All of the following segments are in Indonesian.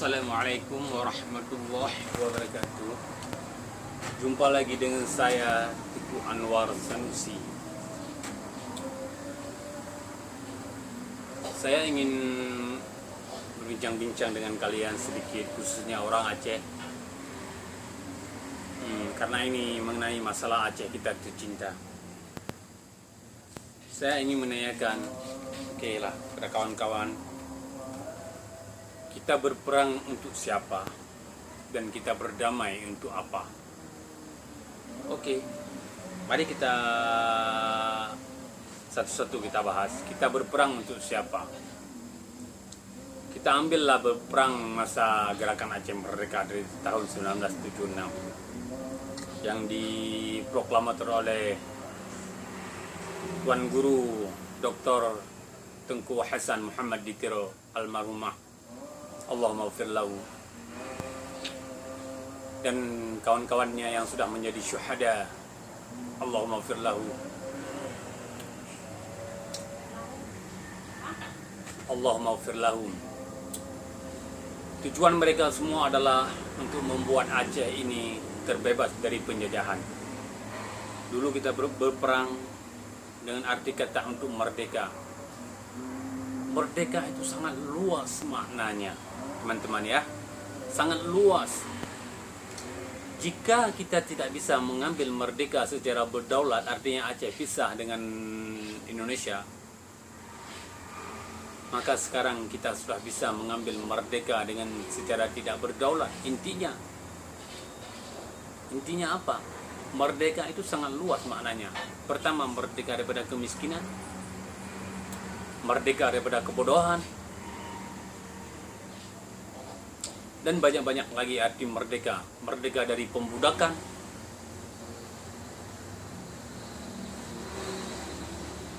Assalamualaikum warahmatullahi wabarakatuh. Jumpa lagi dengan saya Teguh Anwar Sanusi. Saya ingin berbincang-bincang dengan kalian sedikit, khususnya orang Aceh. Karena ini mengenai masalah Aceh kita tercinta. Saya ingin menanyakan, kepada kawan-kawan, kita berperang untuk siapa dan kita berdamai untuk apa? Mari kita satu-satu kita bahas. Kita berperang untuk siapa? Kita ambillah berperang masa gerakan Aceh Merdeka dari tahun 1976 yang diproklamator oleh Tuan Guru Dr. Tengku Hasan Muhammad Ditiro almarhumah, Allahumma ghfir lahu, dan kawan-kawannya yang sudah menjadi syuhada, Allahumma ghfir lahu, Allahumma ghfir lahum. Tujuan mereka semua adalah untuk membuat Aceh ini terbebas dari penjajahan. Dulu kita berperang dengan arti kata untuk merdeka. Merdeka itu sangat luas maknanya, teman-teman ya, sangat luas. Jika kita tidak bisa mengambil merdeka secara berdaulat, artinya Aceh pisah dengan Indonesia, maka sekarang kita sudah bisa mengambil merdeka dengan secara tidak berdaulat. Intinya apa? Merdeka itu sangat luas maknanya. Pertama, merdeka daripada kemiskinan, merdeka daripada kebodohan, dan banyak-banyak lagi arti merdeka. Merdeka dari pembudakan,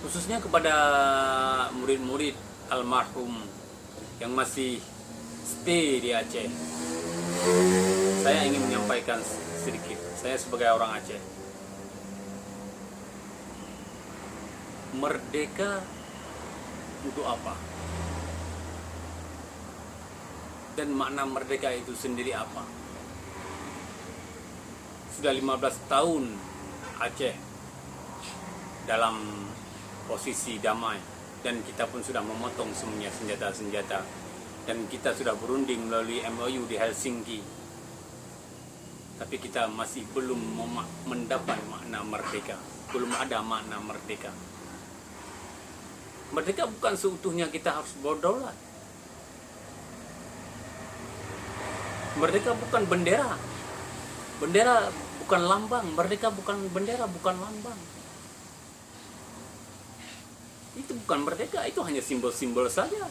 khususnya kepada murid-murid almarhum yang masih stay di Aceh. Saya ingin menyampaikan sedikit, saya sebagai orang Aceh. Merdeka untuk apa? Dan makna merdeka itu sendiri apa? Sudah 15 tahun Aceh dalam posisi damai, dan kita pun sudah memotong semuanya senjata-senjata, dan kita sudah berunding melalui MOU di Helsinki, tapi kita masih belum mendapat makna merdeka. Belum ada makna merdeka. Merdeka bukan seutuhnya kita harus berdaulat. Merdeka bukan bendera. Bendera bukan lambang. Merdeka bukan bendera, bukan lambang. Itu bukan merdeka, itu hanya simbol-simbol saja.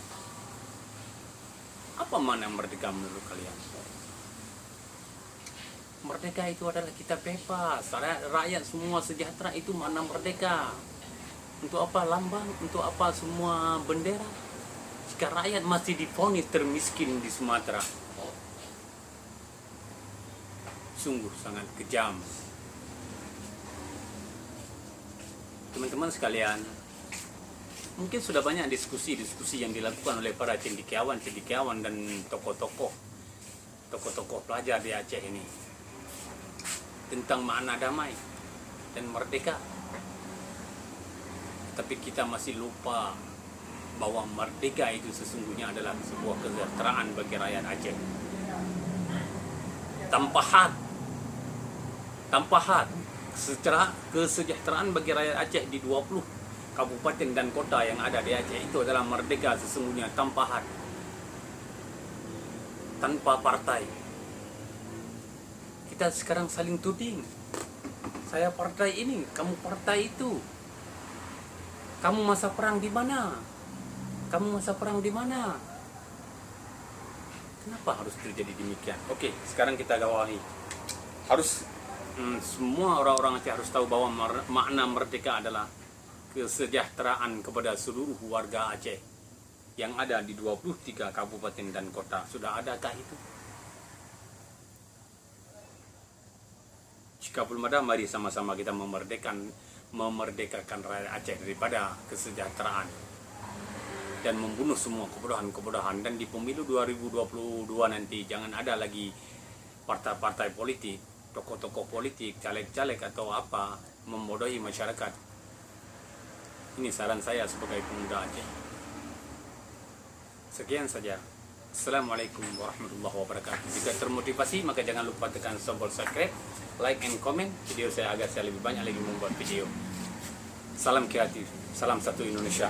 Apa makna merdeka menurut kalian? Merdeka itu adalah kita bebas, rakyat semua sejahtera, itu makna merdeka. Untuk apa lambang? Untuk apa semua bendera? Jika rakyat masih divonis termiskin di Sumatera, sungguh sangat kejam. Teman-teman sekalian, mungkin sudah banyak diskusi-diskusi yang dilakukan oleh para cendekiawan dan tokoh-tokoh pelajar di Aceh ini tentang makna damai dan merdeka. Tapi kita masih lupa bahwa merdeka itu sesungguhnya adalah sebuah kesejahteraan bagi rakyat Aceh. Tanpa had, secara kesejahteraan bagi rakyat Aceh di 20 kabupaten dan kota yang ada di Aceh, itu adalah merdeka sesungguhnya, tanpa had, tanpa partai. Kita sekarang saling tuding. Saya partai ini, kamu partai itu. Kamu masa perang di mana? Kamu masa perang di mana? Kenapa harus terjadi demikian? Sekarang kita gawahi. Harus semua orang-orang Aceh harus tahu bahwa makna merdeka adalah kesejahteraan kepada seluruh warga Aceh yang ada di 23 kabupaten dan kota. Sudah adakah itu? Jika belum ada, mari sama-sama kita memerdekakan rakyat Aceh daripada kesejahteraan. dan membunuh semua kebodohan-kebodohan. Dan di pemilu 2022 nanti jangan ada lagi partai-partai politik, tokoh-tokoh politik, caleg-caleg atau apa membodohi masyarakat. Ini saran saya sebagai pemuda Aceh. Sekian saja. Assalamualaikum warahmatullahi wabarakatuh. Jika termotivasi maka jangan lupa tekan tombol subscribe, like and comment video saya agar saya lebih banyak lagi membuat video. Salam kreatif, salam satu Indonesia.